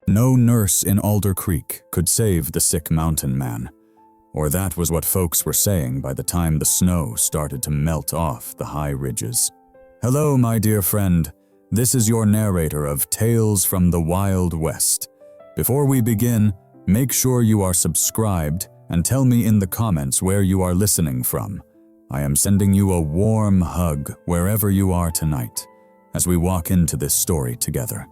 No nurse in Alder Creek could save the sick mountain man, or that was what folks were saying by the time the snow started to melt off the high ridges. Hello, my dear friend. This is your narrator of Tales from the Wild West. Before we begin, make sure you are subscribed and tell me in the comments where you are listening from. I am sending you a warm hug wherever you are tonight as we walk into this story together.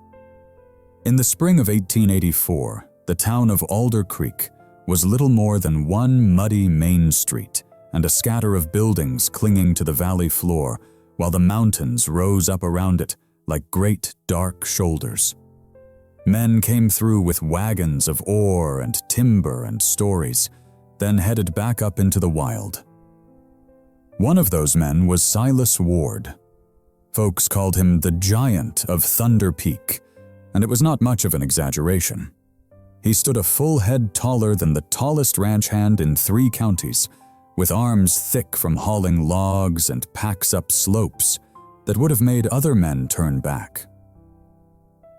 In the spring of 1884, the town of Alder Creek was little more than one muddy main street and a scatter of buildings clinging to the valley floor, while the mountains rose up around it like great dark shoulders. Men came through with wagons of ore and timber and stories, then headed back up into the wild. One of those men was Silas Ward. Folks called him the Giant of Thunder Peak, and it was not much of an exaggeration. He stood a full head taller than the tallest ranch hand in 3 counties, with arms thick from hauling logs and packs up slopes that would have made other men turn back.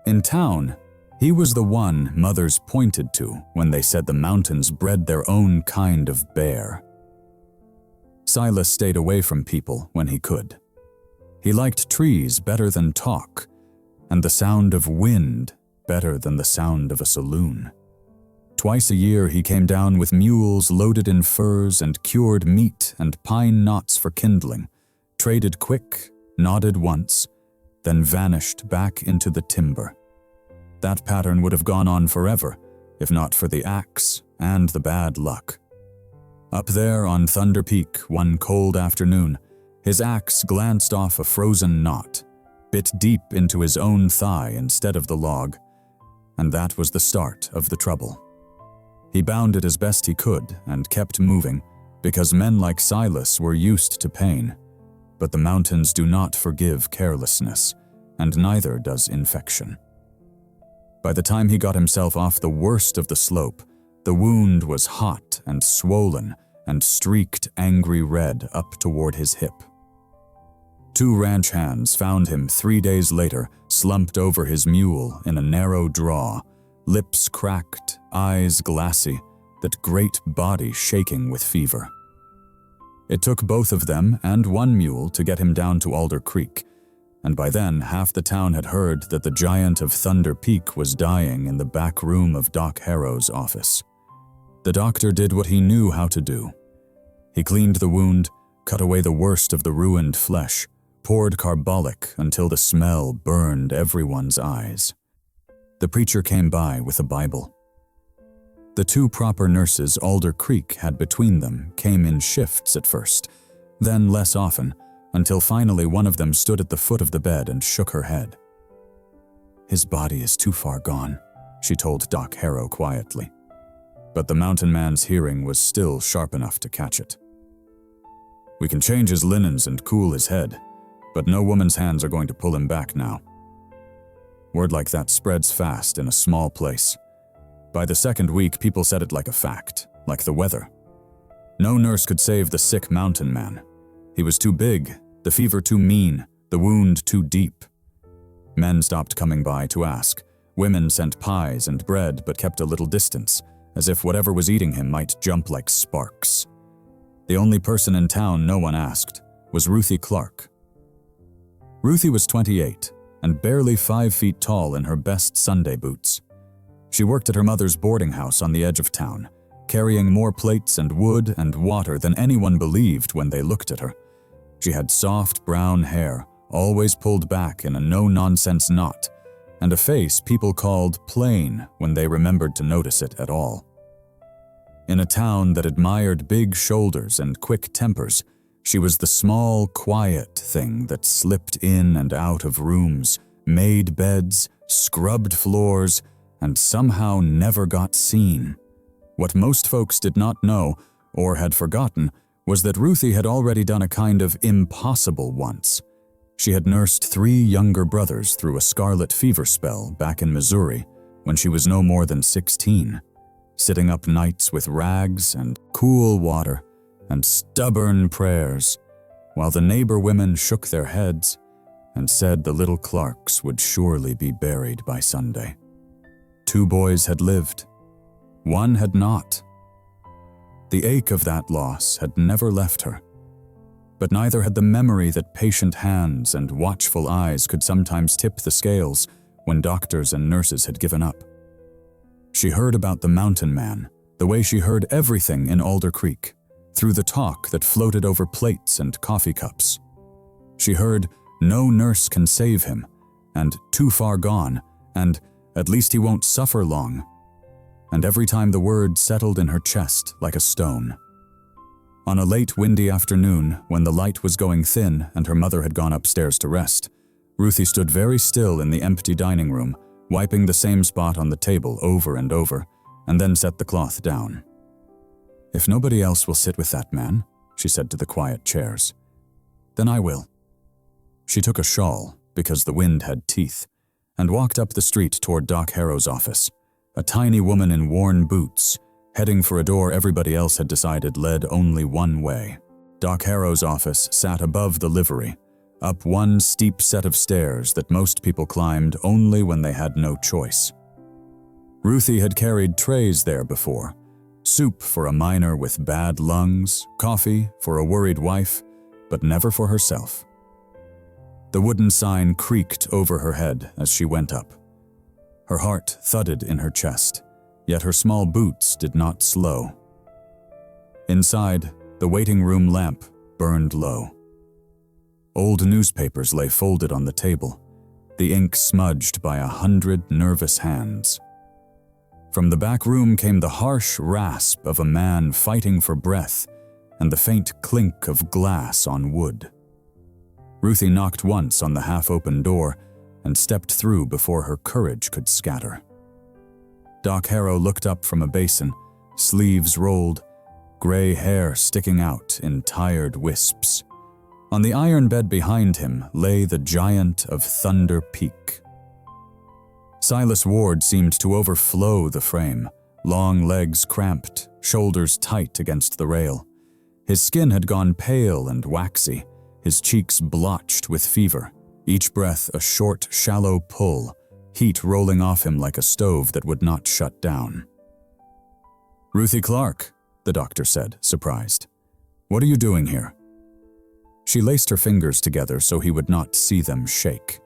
In town, he was the one mothers pointed to when they said the mountains bred their own kind of bear. Silas stayed away from people when he could. He liked trees better than talk, and the sound of wind better than the sound of a saloon. Twice a year he came down with mules loaded in furs and cured meat and pine knots for kindling, traded quick, nodded once, then vanished back into the timber. That pattern would have gone on forever, if not for the axe and the bad luck. Up there on Thunder Peak one cold afternoon, his axe glanced off a frozen knot, bit deep into his own thigh instead of the log, and that was the start of the trouble. He bound it as best he could and kept moving, because men like Silas were used to pain. But the mountains do not forgive carelessness, and neither does infection. By the time he got himself off the worst of the slope, the wound was hot and swollen and streaked angry red up toward his hip. 2 ranch hands found him 3 days later, slumped over his mule in a narrow draw, lips cracked, eyes glassy, that great body shaking with fever. It took both of them and 1 mule to get him down to Alder Creek, and by then half the town had heard that the Giant of Thunder Peak was dying in the back room of Doc Harrow's office. The doctor did what he knew how to do. He cleaned the wound, cut away the worst of the ruined flesh, poured carbolic until the smell burned everyone's eyes. The preacher came by with a Bible. The 2 proper nurses Alder Creek had between them came in shifts at first, then less often, until finally one of them stood at the foot of the bed and shook her head. "His body is too far gone," she told Doc Harrow quietly. But the mountain man's hearing was still sharp enough to catch it. "We can change his linens and cool his head, but no woman's hands are going to pull him back now." Word like that spreads fast in a small place. By the 2nd week, people said it like a fact, like the weather. No nurse could save the sick mountain man. He was too big, the fever too mean, the wound too deep. Men stopped coming by to ask. Women sent pies and bread but kept a little distance, as if whatever was eating him might jump like sparks. The only person in town no one asked was Ruthie Clark. Ruthie was 28 and barely 5 feet tall in her best Sunday boots. She worked at her mother's boarding house on the edge of town, carrying more plates and wood and water than anyone believed when they looked at her. She had soft brown hair, always pulled back in a no-nonsense knot, and a face people called plain when they remembered to notice it at all. In a town that admired big shoulders and quick tempers, she was the small, quiet thing that slipped in and out of rooms, made beds, scrubbed floors, and somehow never got seen. What most folks did not know, or had forgotten, was that Ruthie had already done a kind of impossible once. She had nursed 3 younger brothers through a scarlet fever spell back in Missouri when she was no more than 16, sitting up nights with rags and cool water and stubborn prayers, while the neighbor women shook their heads and said the little Clarks would surely be buried by Sunday. 2 boys had lived. 1 had not. The ache of that loss had never left her, but neither had the memory that patient hands and watchful eyes could sometimes tip the scales when doctors and nurses had given up. She heard about the mountain man, the way she heard everything in Alder Creek, through the talk that floated over plates and coffee cups. She heard, "No nurse can save him," and "too far gone," and "at least he won't suffer long." And every time the word settled in her chest like a stone. On a late windy afternoon, when the light was going thin and her mother had gone upstairs to rest, Ruthie stood very still in the empty dining room, wiping the same spot on the table over and over, and then set the cloth down. "If nobody else will sit with that man," she said to the quiet chairs, "then I will." She took a shawl, because the wind had teeth, and walked up the street toward Doc Harrow's office, a tiny woman in worn boots, heading for a door everybody else had decided led only one way. Doc Harrow's office sat above the livery, up one steep set of stairs that most people climbed only when they had no choice. Ruthie had carried trays there before, soup for a miner with bad lungs, coffee for a worried wife, but never for herself. The wooden sign creaked over her head as she went up. Her heart thudded in her chest, yet her small boots did not slow. Inside, the waiting room lamp burned low. Old newspapers lay folded on the table, the ink smudged by 100 nervous hands. From the back room came the harsh rasp of a man fighting for breath and the faint clink of glass on wood. Ruthie knocked once on the half-open door and stepped through before her courage could scatter. Doc Harrow looked up from a basin, sleeves rolled, gray hair sticking out in tired wisps. On the iron bed behind him lay the giant of Thunder Peak. Silas Ward seemed to overflow the frame, long legs cramped, shoulders tight against the rail. His skin had gone pale and waxy, his cheeks blotched with fever, each breath a short, shallow pull, heat rolling off him like a stove that would not shut down. "Ruthie Clark," the doctor said, surprised. "What are you doing here?" She laced her fingers together so he would not see them shake.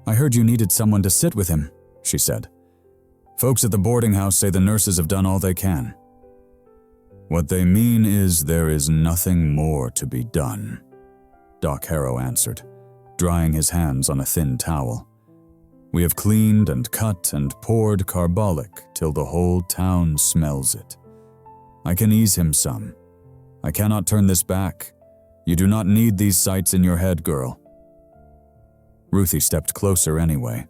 "I heard you needed someone to sit with him," she said. "Folks at the boarding house say the nurses have done all they can." "What they mean is there is nothing more to be done," Doc Harrow answered, drying his hands on a thin towel. "We have cleaned and cut and poured carbolic till the whole town smells it. I can ease him some. I cannot turn this back. You do not need these sights in your head, girl." Ruthie stepped closer anyway.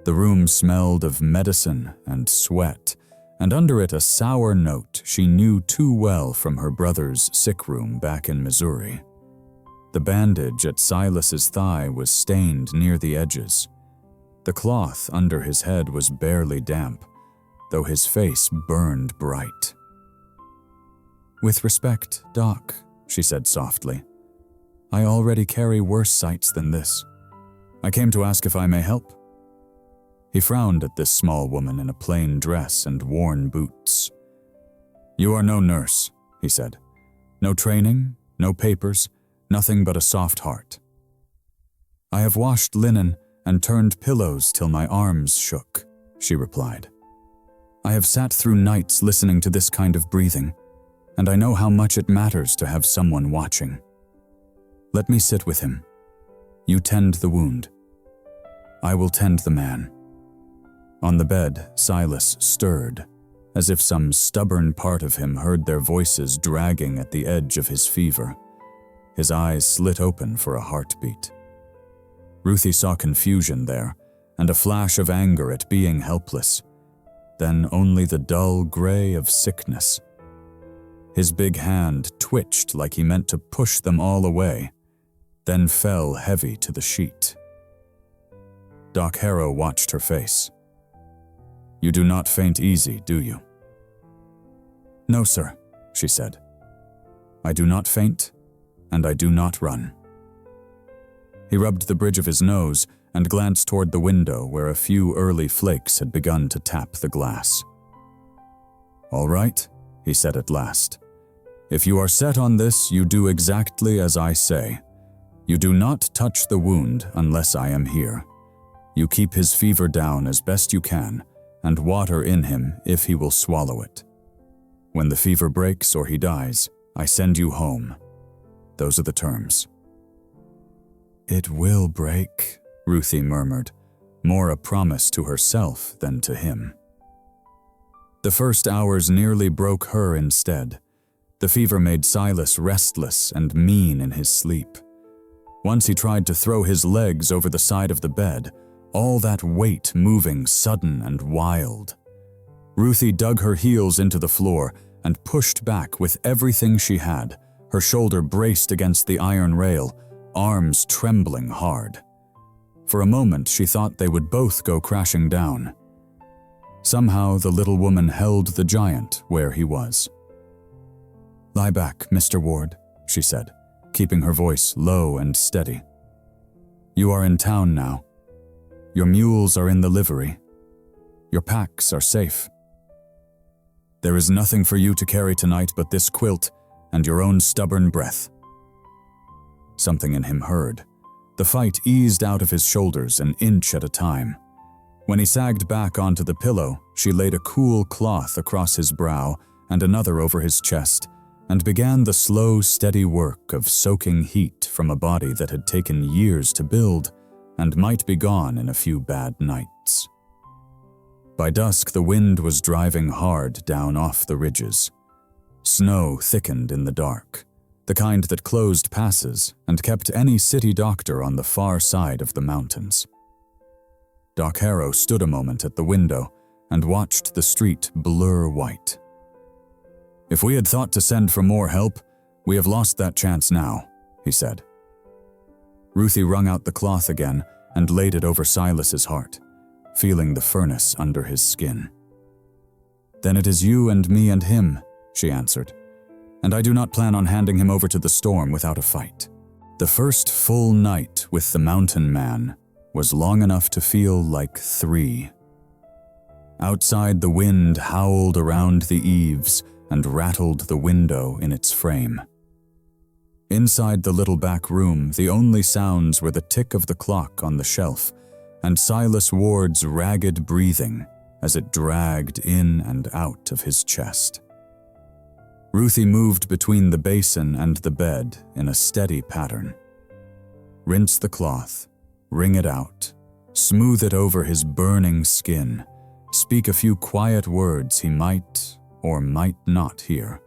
The room smelled of medicine and sweat, and under it a sour note she knew too well from her brother's sick room back in Missouri. The bandage at Silas's thigh was stained near the edges. The cloth under his head was barely damp, though his face burned bright. "With respect, Doc," she said softly, "I already carry worse sights than this. I came to ask if I may help." He frowned at this small woman in a plain dress and worn boots. "You are no nurse," he said. "No training, no papers, nothing but a soft heart." "I have washed linen and turned pillows till my arms shook," she replied. "I have sat through nights listening to this kind of breathing, and I know how much it matters to have someone watching. Let me sit with him. You tend the wound. I will tend the man." On the bed, Silas stirred, as if some stubborn part of him heard their voices dragging at the edge of his fever. His eyes slit open for a heartbeat. Ruthie saw confusion there, and a flash of anger at being helpless, then only the dull gray of sickness. His big hand twitched like he meant to push them all away, then fell heavy to the sheet. Doc Harrow watched her face. "You do not faint easy, do you?" "No, sir," she said. "I do not faint, and I do not run." He rubbed the bridge of his nose and glanced toward the window where a few early flakes had begun to tap the glass. "All right," he said at last. "If you are set on this, you do exactly as I say. You do not touch the wound unless I am here. You keep his fever down as best you can, and water in him if he will swallow it. When the fever breaks or he dies, I send you home. Those are the terms." "It will break," Ruthie murmured, more a promise to herself than to him. The first hours nearly broke her instead. The fever made Silas restless and mean in his sleep. Once he tried to throw his legs over the side of the bed, all that weight moving sudden and wild. Ruthie dug her heels into the floor and pushed back with everything she had, her shoulder braced against the iron rail, arms trembling hard. For a moment she thought they would both go crashing down. Somehow the little woman held the giant where he was. "Lie back, Mr. Ward," she said, keeping her voice low and steady. "You are in town now. Your mules are in the livery. Your packs are safe. There is nothing for you to carry tonight but this quilt and your own stubborn breath." Something in him heard. The fight eased out of his shoulders an inch at a time. When he sagged back onto the pillow, she laid a cool cloth across his brow and another over his chest, and began the slow, steady work of soaking heat from a body that had taken years to build and might be gone in a few bad nights. By dusk, the wind was driving hard down off the ridges. Snow thickened in the dark, the kind that closed passes and kept any city doctor on the far side of the mountains. Doc Harrow stood a moment at the window and watched the street blur white. "If we had thought to send for more help, we have lost that chance now," he said. Ruthie wrung out the cloth again and laid it over Silas's heart, feeling the furnace under his skin. "Then it is you and me and him," she answered, "and I do not plan on handing him over to the storm without a fight." The first full night with the mountain man was long enough to feel like 3. Outside, the wind howled around the eaves and rattled the window in its frame. Inside the little back room, the only sounds were the tick of the clock on the shelf and Silas Ward's ragged breathing as it dragged in and out of his chest. Ruthie moved between the basin and the bed in a steady pattern. Rinse the cloth, wring it out, smooth it over his burning skin, speak a few quiet words he might or might not hear.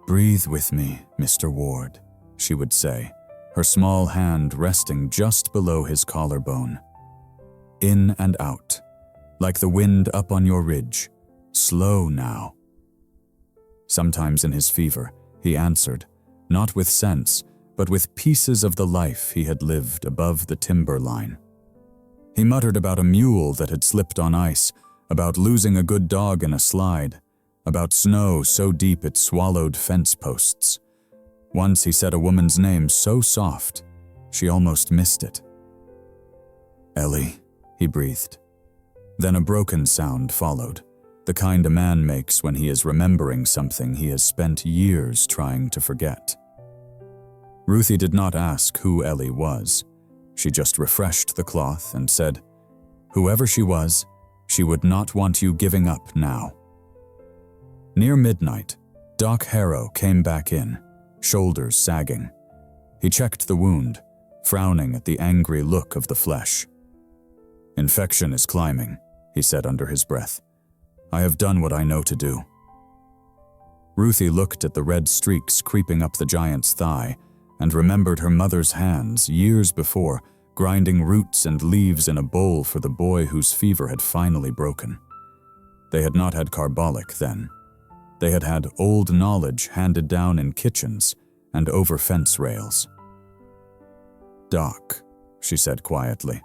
"Breathe with me, Mr. Ward," she would say, her small hand resting just below his collarbone. "In and out, like the wind up on your ridge. Slow now." Sometimes in his fever, he answered, not with sense, but with pieces of the life he had lived above the timber line. He muttered about a mule that had slipped on ice, about losing a good dog in a slide, about snow so deep it swallowed fence posts. Once he said a woman's name so soft, she almost missed it. "Ellie," he breathed. Then a broken sound followed, the kind a man makes when he is remembering something he has spent years trying to forget. Ruthie did not ask who Ellie was. She just refreshed the cloth and said, "Whoever she was, she would not want you giving up now." Near midnight, Doc Harrow came back in, shoulders sagging. He checked the wound, frowning at the angry look of the flesh. "Infection is climbing," he said under his breath. "I have done what I know to do." Ruthie looked at the red streaks creeping up the giant's thigh and remembered her mother's hands years before grinding roots and leaves in a bowl for the boy whose fever had finally broken. They had not had carbolic then. They had had old knowledge handed down in kitchens and over fence rails. "Doc," she said quietly,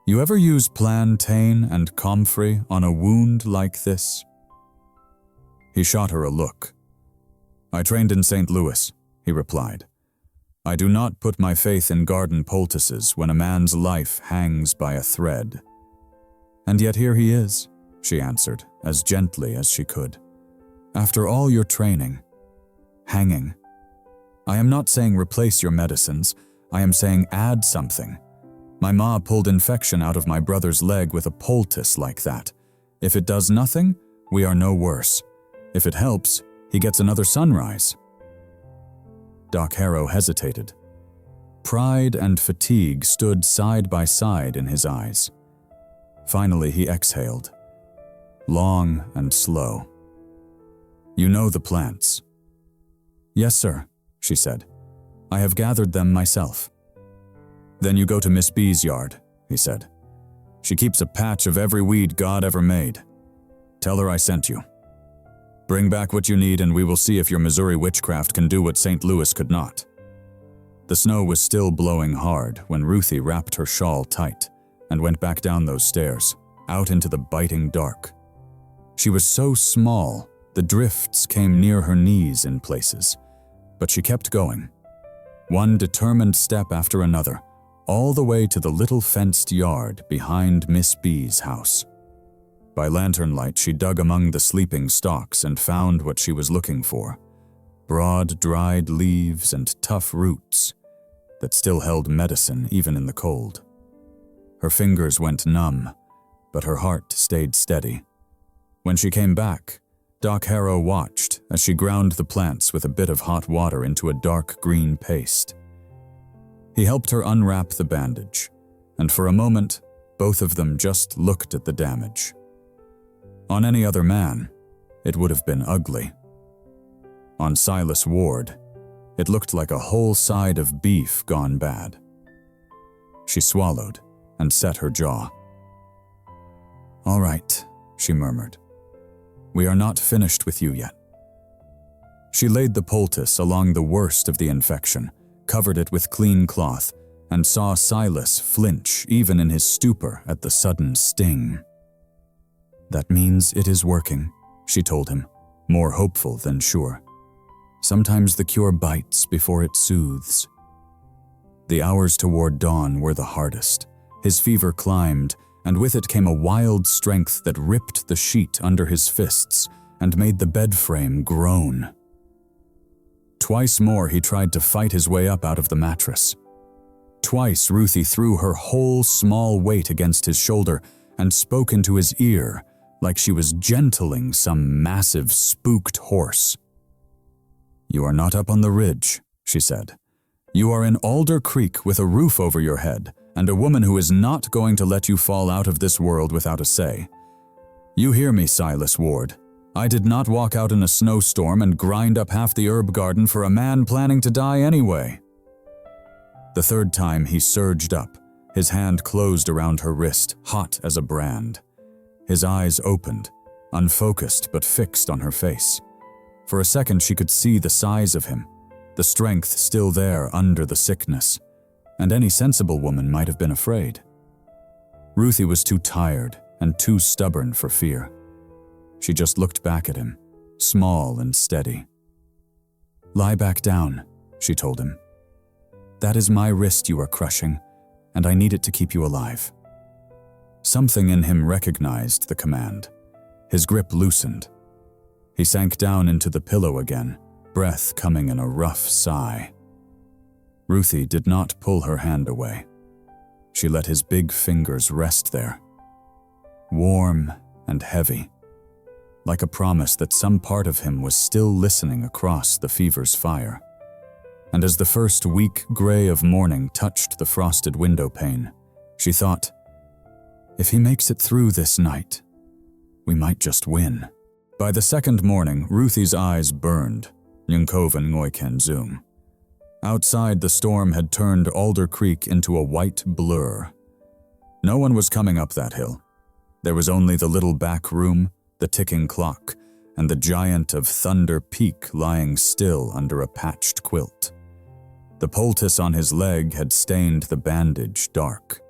"you ever use plantain and comfrey on a wound like this?" He shot her a look. "I trained in St. Louis," he replied. I do not put my faith in garden poultices when a man's life hangs by a thread." "And yet here he is," she answered, as gently as she could. "After all your training, hanging. I am not saying replace your medicines, I am saying add something. My ma pulled infection out of my brother's leg with a poultice like that. If it does nothing, we are no worse. If it helps, he gets another sunrise." Doc Harrow hesitated. Pride and fatigue stood side by side in his eyes. Finally, he exhaled, long and slow. "You know the plants?" "Yes, sir," she said. "I have gathered them myself." "Then you go to Miss B's yard," he said. "She keeps a patch of every weed God ever made. Tell her I sent you. Bring back what you need and we will see if your Missouri witchcraft can do what St. Louis could not." The snow was still blowing hard when Ruthie wrapped her shawl tight and went back down those stairs, out into the biting dark. She was so small, the drifts came near her knees in places, but she kept going. One determined step after another, all the way to the little fenced yard behind Miss B's house. By lantern light, she dug among the sleeping stalks and found what she was looking for: broad, dried leaves and tough roots that still held medicine even in the cold. Her fingers went numb, but her heart stayed steady. When she came back, Doc Harrow watched as she ground the plants with a bit of hot water into a dark green paste. He helped her unwrap the bandage, and for a moment, both of them just looked at the damage. On any other man, it would have been ugly. On Silas Ward, it looked like a whole side of beef gone bad. She swallowed and set her jaw. "All right," she murmured. "We are not finished with you yet." She laid the poultice along the worst of the infection, covered it with clean cloth, and saw Silas flinch even in his stupor at the sudden sting. "That means it is working," she told him, more hopeful than sure. "Sometimes the cure bites before it soothes." The hours toward dawn were the hardest. His fever climbed, and with it came a wild strength that ripped the sheet under his fists and made the bed frame groan. Twice more he tried to fight his way up out of the mattress. Twice Ruthie threw her whole small weight against his shoulder and spoke into his ear like she was gentling some massive spooked horse. "You are not up on the ridge," she said. "You are in Alder Creek with a roof over your head and a woman who is not going to let you fall out of this world without a say. You hear me, Silas Ward. I did not walk out in a snowstorm and grind up half the herb garden for a man planning to die anyway." The third time he surged up, his hand closed around her wrist, hot as a brand. His eyes opened, unfocused but fixed on her face. For a second she could see the size of him, the strength still there under the sickness, and any sensible woman might have been afraid. Ruthie was too tired and too stubborn for fear. She just looked back at him, small and steady. "Lie back down," she told him. "That is my wrist you are crushing, and I need it to keep you alive." Something in him recognized the command. His grip loosened. He sank down into the pillow again, breath coming in a rough sigh. Ruthie did not pull her hand away. She let his big fingers rest there, warm and heavy, like a promise that some part of him was still listening across the fever's fire. And as the first weak gray of morning touched the frosted window pane, she thought, if he makes it through this night, we might just win. By the second morning, Ruthie's eyes burned, Nyunkoven Ngoiken Zoom. Outside, the storm had turned Alder Creek into a white blur. No one was coming up that hill. There was only the little back room, the ticking clock, and the giant of Thunder Peak lying still under a patched quilt. The poultice on his leg had stained the bandage dark.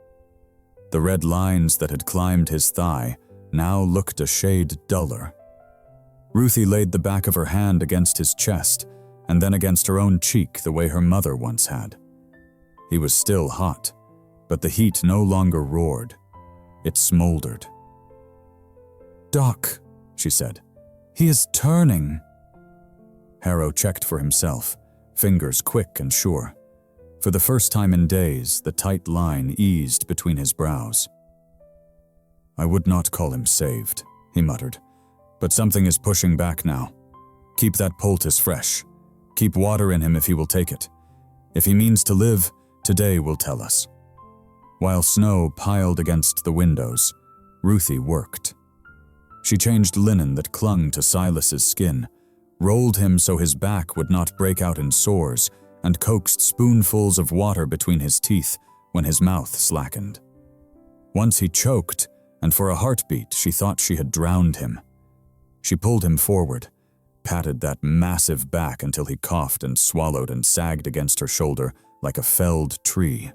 The red lines that had climbed his thigh now looked a shade duller. Ruthie laid the back of her hand against his chest and then against her own cheek the way her mother once had. He was still hot, but the heat no longer roared. It smoldered. "Doc," she said, "he is turning." Harrow checked for himself, fingers quick and sure. For the first time in days, the tight line eased between his brows. "I would not call him saved," he muttered, "but something is pushing back now. Keep that poultice fresh. Keep water in him if he will take it. If he means to live, today will tell us." While snow piled against the windows, Ruthie worked. She changed linen that clung to Silas's skin, rolled him so his back would not break out in sores, and coaxed spoonfuls of water between his teeth when his mouth slackened. Once he choked, and for a heartbeat she thought she had drowned him. She pulled him forward, patted that massive back until he coughed and swallowed and sagged against her shoulder like a felled tree.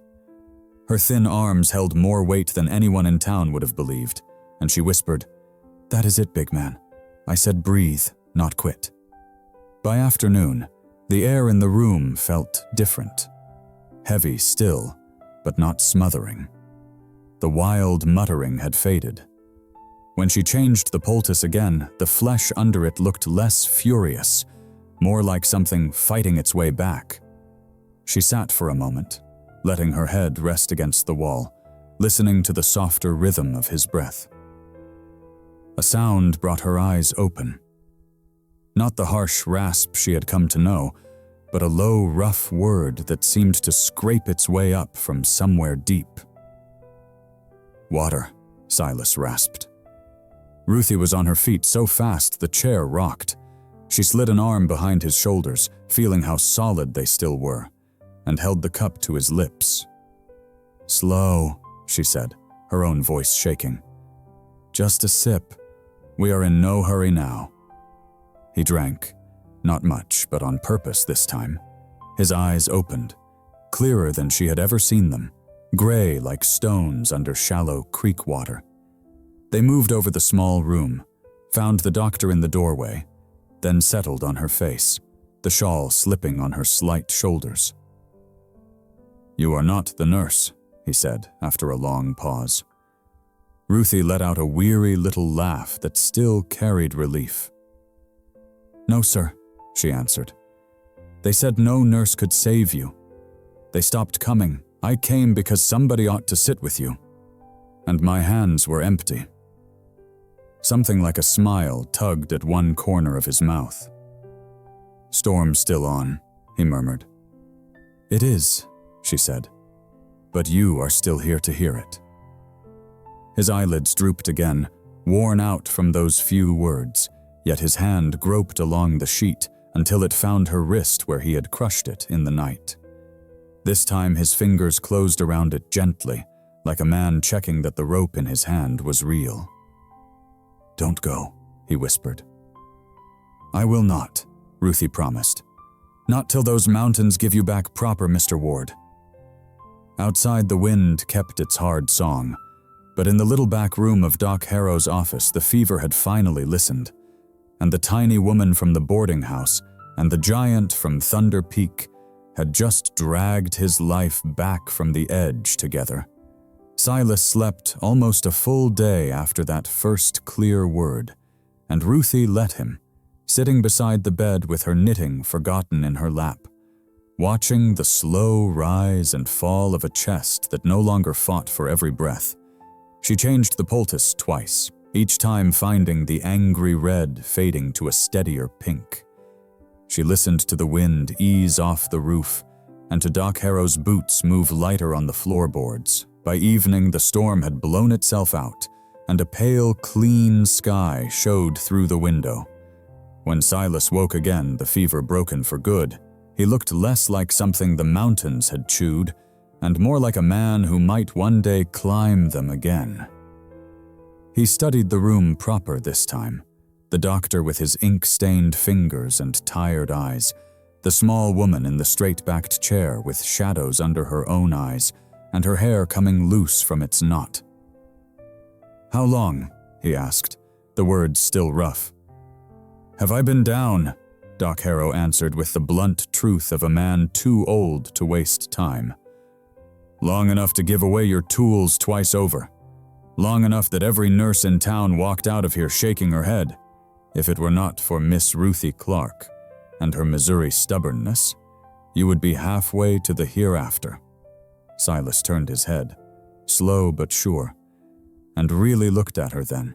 Her thin arms held more weight than anyone in town would have believed, and she whispered, "That is it, big man. I said breathe, not quit." By afternoon, the air in the room felt different. Heavy still, but not smothering. The wild muttering had faded. When she changed the poultice again, the flesh under it looked less furious, more like something fighting its way back. She sat for a moment, letting her head rest against the wall, listening to the softer rhythm of his breath. A sound brought her eyes open. Not the harsh rasp she had come to know, but a low, rough word that seemed to scrape its way up from somewhere deep. "Water," Silas rasped. Ruthie was on her feet so fast the chair rocked. She slid an arm behind his shoulders, feeling how solid they still were, and held the cup to his lips. "Slow," she said, her own voice shaking. "Just a sip. We are in no hurry now." He drank, not much, but on purpose this time. His eyes opened, clearer than she had ever seen them, gray like stones under shallow creek water. They moved over the small room, found the doctor in the doorway, then settled on her face, the shawl slipping on her slight shoulders. "You are not the nurse," he said after a long pause. Ruthie let out a weary little laugh that still carried relief. "No, sir," she answered. "They said no nurse could save you. They stopped coming. I came because somebody ought to sit with you. And my hands were empty." Something like a smile tugged at one corner of his mouth. "Storm's still on," he murmured. "It is," she said, "but you are still here to hear it." His eyelids drooped again, worn out from those few words, yet his hand groped along the sheet until it found her wrist where he had crushed it in the night. This time his fingers closed around it gently, like a man checking that the rope in his hand was real. "Don't go," he whispered. "I will not," Ruthie promised. "Not till those mountains give you back proper, Mr. Ward." Outside, the wind kept its hard song, but in the little back room of Doc Harrow's office the fever had finally listened, and the tiny woman from the boarding house and the giant from Thunder Peak had just dragged his life back from the edge together. Silas slept almost a full day after that first clear word, and Ruthie let him, sitting beside the bed with her knitting forgotten in her lap, watching the slow rise and fall of a chest that no longer fought for every breath. She changed the poultice twice, each time finding the angry red fading to a steadier pink. She listened to the wind ease off the roof and to Doc Harrow's boots move lighter on the floorboards. By evening, the storm had blown itself out, and a pale, clean sky showed through the window. When Silas woke again, the fever broken for good, he looked less like something the mountains had chewed, and more like a man who might one day climb them again. He studied the room proper this time, the doctor with his ink-stained fingers and tired eyes, the small woman in the straight-backed chair with shadows under her own eyes, and her hair coming loose from its knot. "How long?" he asked, the words still rough. "Have I been down?" Doc Harrow answered with the blunt truth of a man too old to waste time. Long enough to give away your tools twice over. Long enough that every nurse in town walked out of here shaking her head. If it were not for Miss Ruthie Clark and her Missouri stubbornness, you would be halfway to the hereafter. Silas turned his head, slow but sure, and really looked at her then.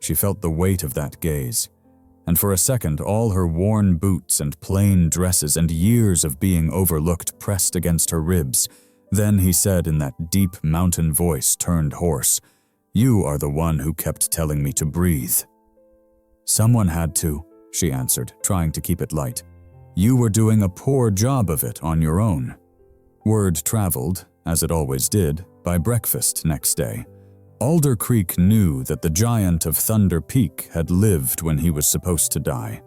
She felt the weight of that gaze, and for a second all her worn boots and plain dresses and years of being overlooked pressed against her ribs. Then he said in that deep mountain voice turned hoarse, "You are the one who kept telling me to breathe." "Someone had to," she answered, trying to keep it light. "You were doing a poor job of it on your own." Word traveled, as it always did, by breakfast next day. Alder Creek knew that the giant of Thunder Peak had lived when he was supposed to die,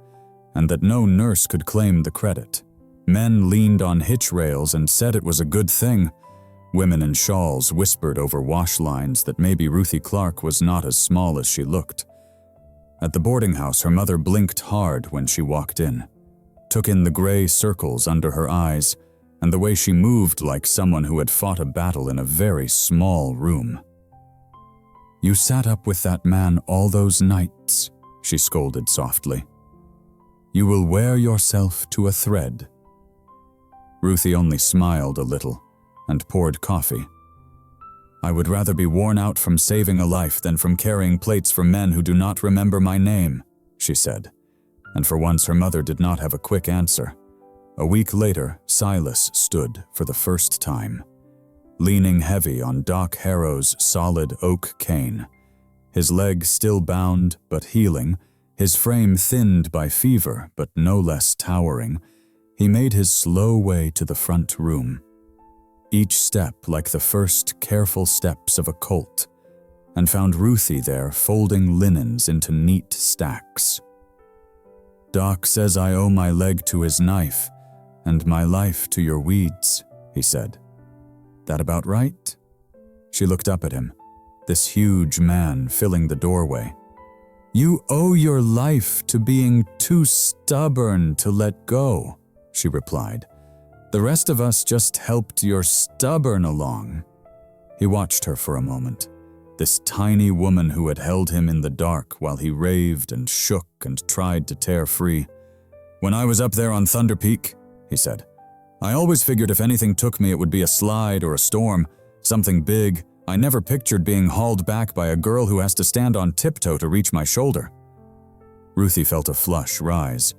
and that no nurse could claim the credit. Men leaned on hitch rails and said it was a good thing. Women in shawls whispered over wash lines that maybe Ruthie Clark was not as small as she looked. At the boarding house, her mother blinked hard when she walked in, took in the gray circles under her eyes, and the way she moved like someone who had fought a battle in a very small room. "You sat up with that man all those nights," she scolded softly. "You will wear yourself to a thread." Ruthie only smiled a little and poured coffee. "I would rather be worn out from saving a life than from carrying plates for men who do not remember my name," she said, and for once her mother did not have a quick answer. A week later, Silas stood for the first time, leaning heavy on Doc Harrow's solid oak cane, his leg still bound but healing, his frame thinned by fever but no less towering. He made his slow way to the front room, each step like the first careful steps of a colt, and found Ruthie there folding linens into neat stacks. "Doc says I owe my leg to his knife and my life to your weeds," he said. "That about right?" She looked up at him, this huge man filling the doorway. "You owe your life to being too stubborn to let go," she replied. "The rest of us just helped your stubborn along." He watched her for a moment, this tiny woman who had held him in the dark while he raved and shook and tried to tear free. "When I was up there on Thunder Peak," he said, "I always figured if anything took me it would be a slide or a storm, something big. I never pictured being hauled back by a girl who has to stand on tiptoe to reach my shoulder." Ruthie felt a flush rise,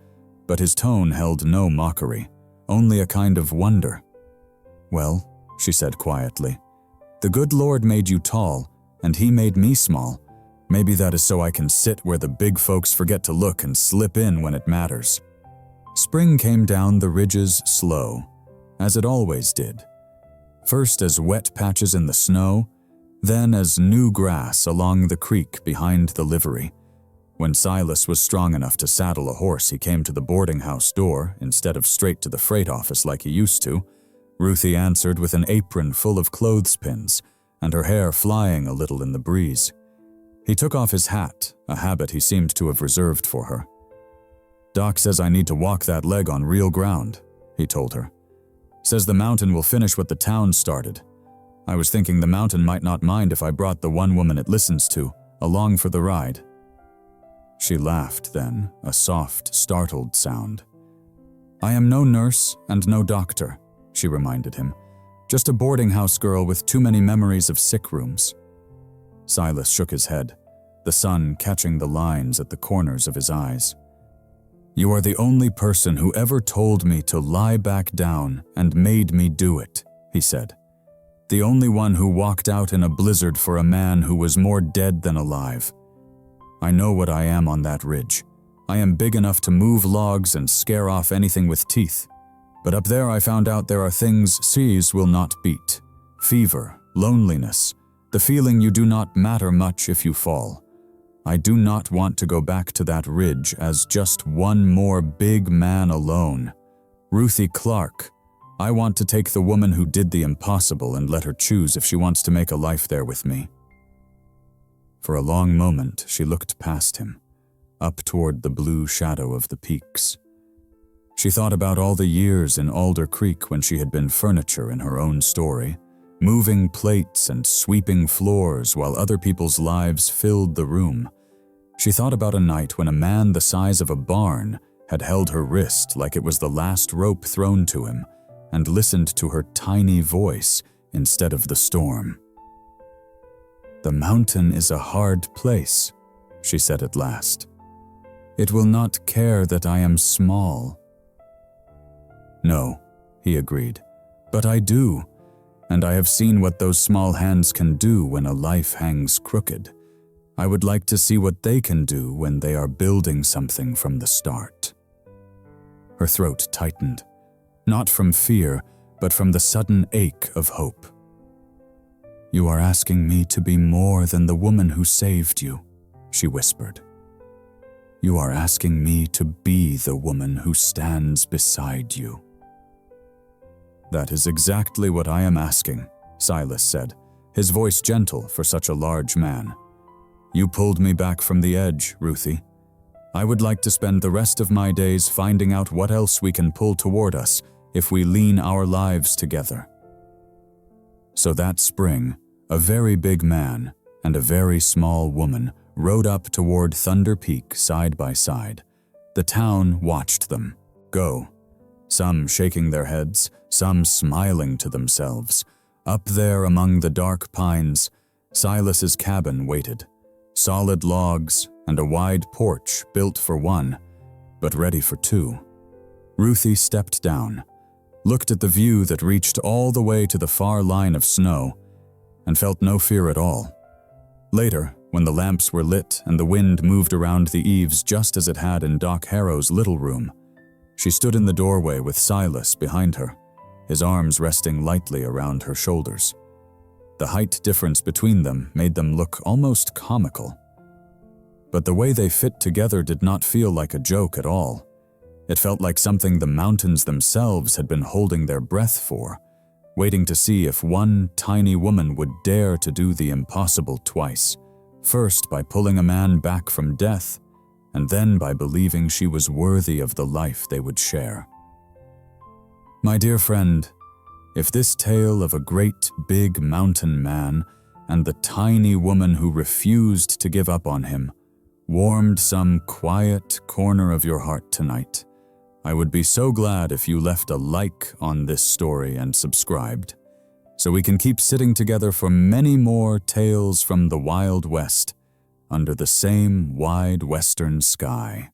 but his tone held no mockery, only a kind of wonder. "Well," she said quietly, "the good Lord made you tall, and he made me small. Maybe that is so I can sit where the big folks forget to look and slip in when it matters." Spring came down the ridges slow, as it always did. First as wet patches in the snow, then as new grass along the creek behind the livery. When Silas was strong enough to saddle a horse, he came to the boarding house door instead of straight to the freight office like he used to. Ruthie answered with an apron full of clothespins and her hair flying a little in the breeze. He took off his hat, a habit he seemed to have reserved for her. "Doc says I need to walk that leg on real ground," he told her. "Says the mountain will finish what the town started. I was thinking the mountain might not mind if I brought the one woman it listens to along for the ride." She laughed then, a soft, startled sound. "I am no nurse and no doctor," she reminded him. "Just a boarding house girl with too many memories of sick rooms." Silas shook his head, the sun catching the lines at the corners of his eyes. "You are the only person who ever told me to lie back down and made me do it," he said. "The only one who walked out in a blizzard for a man who was more dead than alive. I know what I am on that ridge. I am big enough to move logs and scare off anything with teeth. But up there I found out there are things seas will not beat. Fever, loneliness, the feeling you do not matter much if you fall. I do not want to go back to that ridge as just one more big man alone. Ruthie Clark, I want to take the woman who did the impossible and let her choose if she wants to make a life there with me." For a long moment, she looked past him, up toward the blue shadow of the peaks. She thought about all the years in Alder Creek when she had been furniture in her own story, moving plates and sweeping floors while other people's lives filled the room. She thought about a night when a man the size of a barn had held her wrist like it was the last rope thrown to him and listened to her tiny voice instead of the storm. "The mountain is a hard place," she said at last. "It will not care that I am small." "No," he agreed, "but I do, and I have seen what those small hands can do when a life hangs crooked. I would like to see what they can do when they are building something from the start." Her throat tightened, not from fear, but from the sudden ache of hope. "You are asking me to be more than the woman who saved you," she whispered. "You are asking me to be the woman who stands beside you." "That is exactly what I am asking," Silas said, his voice gentle for such a large man. "You pulled me back from the edge, Ruthie. I would like to spend the rest of my days finding out what else we can pull toward us if we lean our lives together." So that spring, a very big man and a very small woman rode up toward Thunder Peak side by side. The town watched them go, some shaking their heads, some smiling to themselves. Up there among the dark pines, Silas's cabin waited. Solid logs and a wide porch built for one, but ready for two. Ruthie stepped down, looked at the view that reached all the way to the far line of snow, and felt no fear at all. Later, when the lamps were lit and the wind moved around the eaves just as it had in Doc Harrow's little room, she stood in the doorway with Silas behind her, his arms resting lightly around her shoulders. The height difference between them made them look almost comical. But the way they fit together did not feel like a joke at all. It felt like something the mountains themselves had been holding their breath for, waiting to see if one tiny woman would dare to do the impossible twice, first by pulling a man back from death, and then by believing she was worthy of the life they would share. My dear friend, if this tale of a great big mountain man and the tiny woman who refused to give up on him warmed some quiet corner of your heart tonight, I would be so glad if you left a like on this story and subscribed, so we can keep sitting together for many more tales from the Wild West under the same wide western sky.